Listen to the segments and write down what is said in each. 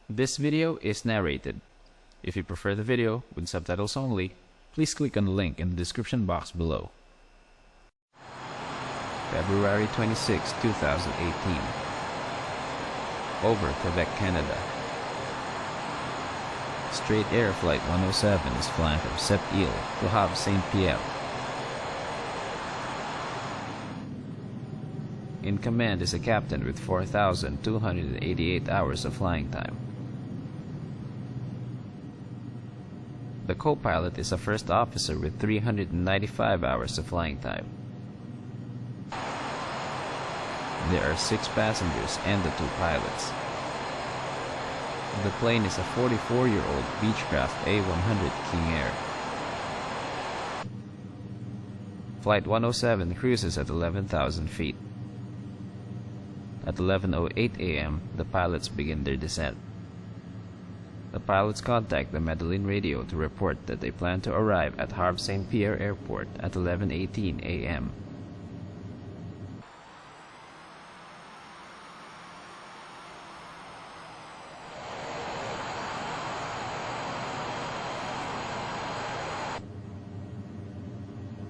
This video is narrated. If you prefer the video with subtitles only, please click on the link in the description box below. February 26, 2018. Over Quebec, Canada. Strait Air Flight 107 is flying from Sept-Îles to Havre Saint-Pierre. In command is a captain with 4,288 hours of flying time. The co-pilot is a first officer with 395 hours of flying time. There are 6 passengers and the 2 pilots. The plane is a 44-year-old Beechcraft A100 King Air. Flight 107 cruises at 11,000 feet. At 11:08 a.m., the pilots begin their descent. The pilots contact the Medellin radio to report that they plan to arrive at Havre Saint-Pierre Airport at 11:18 a.m.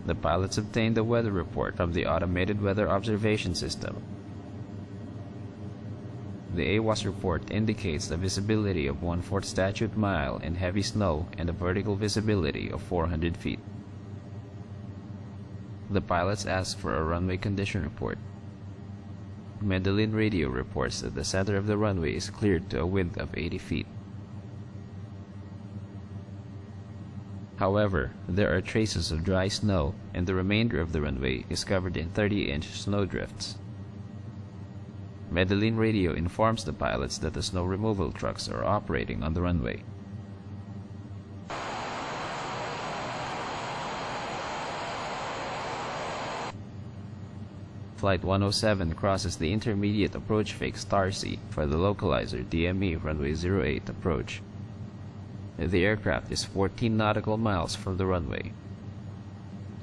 The pilots obtained the weather report from the automated weather observation system. The AWOS report indicates a visibility of 1/4 statute mile in heavy snow and a vertical visibility of 400 feet. The pilots ask for a runway condition report. Medellin radio reports that the center of the runway is cleared to a width of 80 feet. However, there are traces of dry snow and the remainder of the runway is covered in 30-inch snowdrifts. Medellin radio informs the pilots that the snow removal trucks are operating on the runway. Flight 107 crosses the intermediate approach fix Starcy for the localizer DME runway 08 approach. The aircraft is 14 nautical miles from the runway.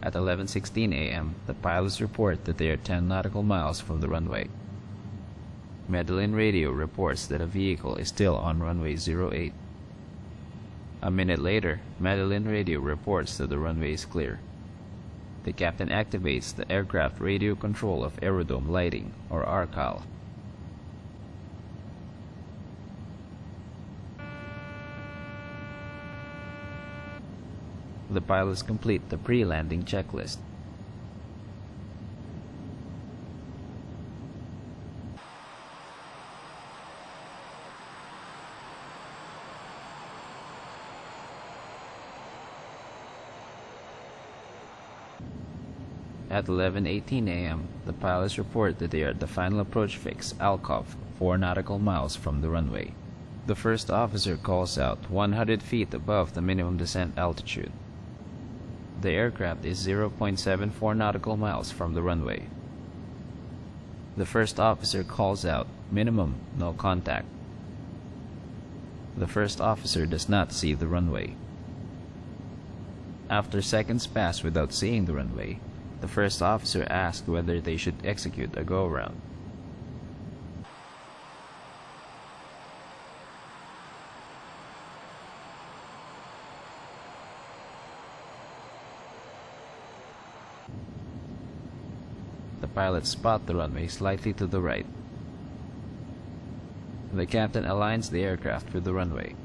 At 11:16 a.m., the pilots report that they are 10 nautical miles from the runway. Medellin radio reports that a vehicle is still on runway 08. A minute later, Medellin radio reports that the runway is clear. The captain activates the aircraft radio control of aerodrome lighting, or ARCAL. The pilots complete the pre-landing checklist. At 11:18 a.m., the pilots report that they are at the final approach fix Allec, 4 nautical miles from the runway. The first officer calls out 100 feet above the minimum descent altitude. The aircraft is 0.74 nautical miles from the runway. The first officer calls out minimum no contact. The first officer does not see the runway. After seconds pass without seeing the runway, the first officer asks whether they should execute a go-around. The pilots spot the runway slightly to the right. The captain aligns the aircraft with the runway.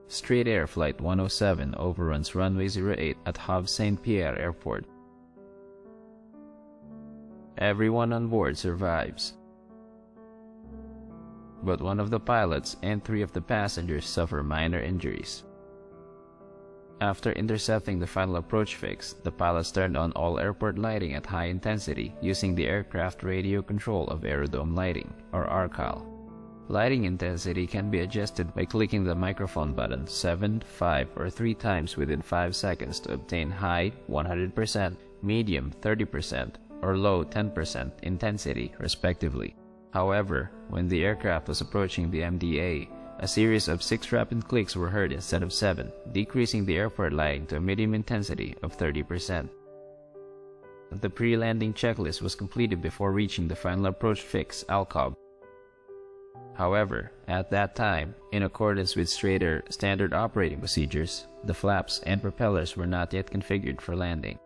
Strait Air Flight 107 overruns runway 08 at Havre Saint-Pierre Airport. Everyone on board survives, but one of the pilots and 3 of the passengers suffer minor injuries. After intercepting the final approach fix, the pilots turned on all airport lighting at high intensity using the aircraft radio control of aerodrome lighting, or ARCAL. Lighting intensity can be adjusted by clicking the microphone button 7, 5, or 3 times within 5 seconds to obtain high 100%, medium 30%, or low 10% intensity, respectively. However, when the aircraft was approaching the MDA, a series of 6 rapid clicks were heard instead of 7, decreasing the airport lighting to a medium intensity of 30%. The pre-landing checklist was completed before reaching the final approach fix, Allec. However, at that time, in accordance with straighter standard operating procedures, the flaps and propellers were not yet configured for landing.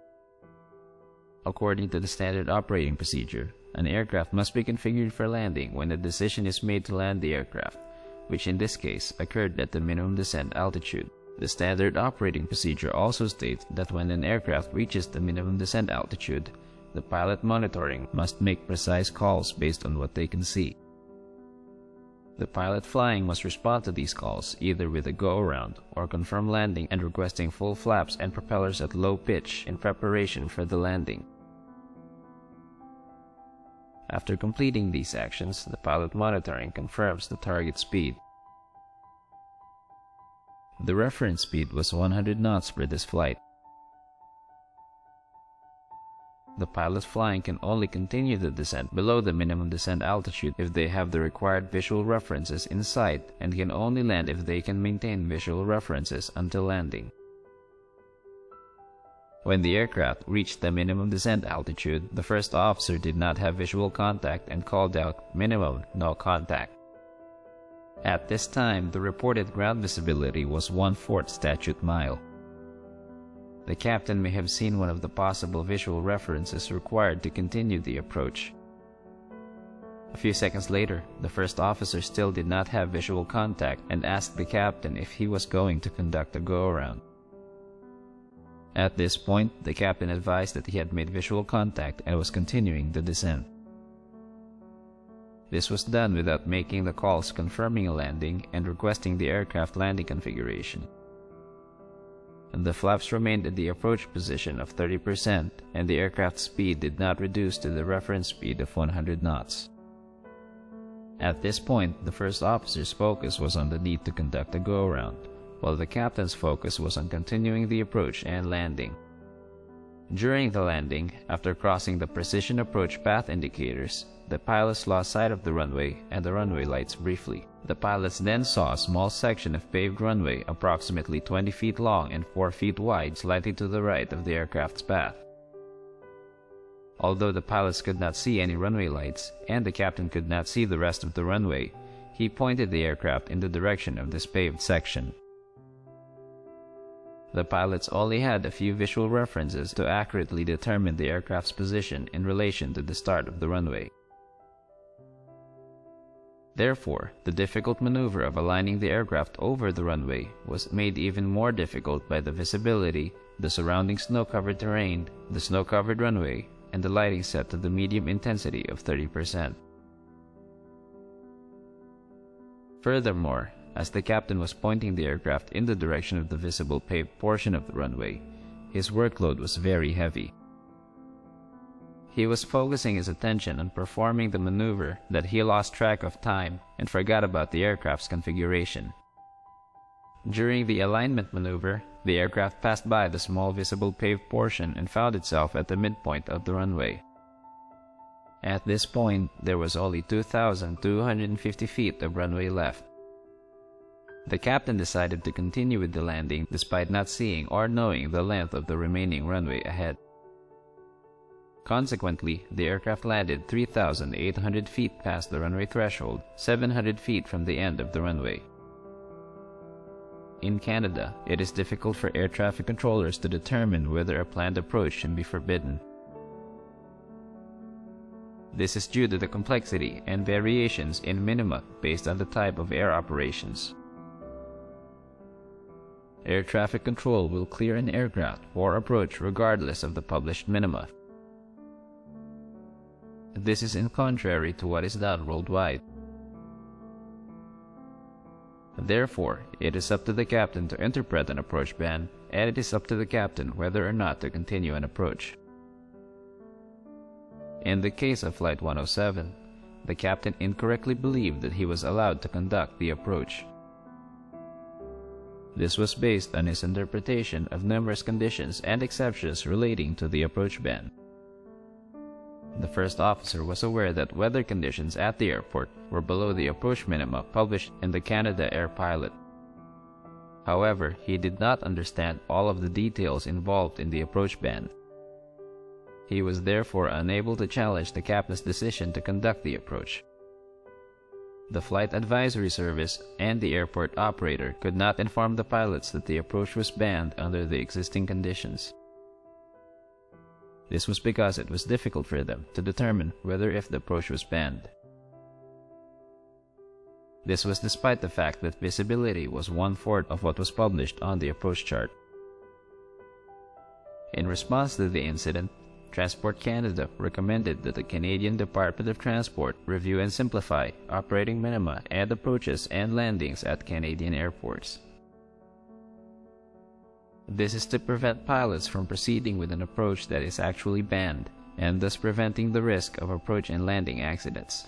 According to the standard operating procedure, an aircraft must be configured for landing when a decision is made to land the aircraft, which in this case occurred at the minimum descent altitude. The standard operating procedure also states that when an aircraft reaches the minimum descent altitude, the pilot monitoring must make precise calls based on what they can see. The pilot flying must respond to these calls either with a go-around or confirm landing and requesting full flaps and propellers at low pitch in preparation for the landing. After completing these actions, the pilot monitoring confirms the target speed. The reference speed was 100 knots for this flight. The pilot flying can only continue the descent below the minimum descent altitude if they have the required visual references in sight and can only land if they can maintain visual references until landing. When the aircraft reached the minimum descent altitude, the first officer did not have visual contact and called out minimum no contact. At this time, the reported ground visibility was 1/4 statute mile. The captain may have seen one of the possible visual references required to continue the approach. A few seconds later, the first officer still did not have visual contact and asked the captain if he was going to conduct a go-around. At this point, the captain advised that he had made visual contact and was continuing the descent. This was done without making the calls confirming a landing and requesting the aircraft landing configuration. The flaps remained at the approach position of 30%, and the aircraft's speed did not reduce to the reference speed of 100 knots. At this point, the first officer's focus was on the need to conduct a go-around, while the captain's focus was on continuing the approach and landing. During the landing, after crossing the precision approach path indicators, the pilots lost sight of the runway and the runway lights briefly. The pilots then saw a small section of paved runway approximately 20 feet long and 4 feet wide slightly to the right of the aircraft's path. Although the pilots could not see any runway lights and the captain could not see the rest of the runway, he pointed the aircraft in the direction of this paved section. The pilots only had a few visual references to accurately determine the aircraft's position in relation to the start of the runway. Therefore, the difficult maneuver of aligning the aircraft over the runway was made even more difficult by the visibility, the surrounding snow-covered terrain, the snow-covered runway, and the lighting set to the medium intensity of 30%. Furthermore, as the captain was pointing the aircraft in the direction of the visible paved portion of the runway, his workload was very heavy. He was focusing his attention on performing the maneuver that he lost track of time and forgot about the aircraft's configuration. During the alignment maneuver, the aircraft passed by the small visible paved portion and found itself at the midpoint of the runway. At this point, there was only 2,250 feet of runway left. The captain decided to continue with the landing despite not seeing or knowing the length of the remaining runway ahead. Consequently, the aircraft landed 3,800 feet past the runway threshold, 700 feet from the end of the runway. In Canada, it is difficult for air traffic controllers to determine whether a planned approach should be forbidden. This is due to the complexity and variations in minima based on the type of air operations. Air traffic control will clear an aircraft for approach regardless of the published minima. This is in contrary to what is done worldwide. Therefore, it is up to the captain to interpret an approach ban, and it is up to the captain whether or not to continue an approach. In the case of Flight 107, the captain incorrectly believed that he was allowed to conduct the approach. This was based on his interpretation of numerous conditions and exceptions relating to the approach ban. The first officer was aware that weather conditions at the airport were below the approach minima published in the Canada Air Pilot. However, he did not understand all of the details involved in the approach ban. He was therefore unable to challenge the captain's decision to conduct the approach. The Flight Advisory Service and the airport operator could not inform the pilots that the approach was banned under the existing conditions. This was because it was difficult for them to determine whether if the approach was banned. This was despite the fact that visibility was 1/4 of what was published on the approach chart. In response to the incident, Transport Canada recommended that the Canadian Department of Transport review and simplify operating minima and approaches and landings at Canadian airports. This is to prevent pilots from proceeding with an approach that is actually banned, and thus preventing the risk of approach and landing accidents.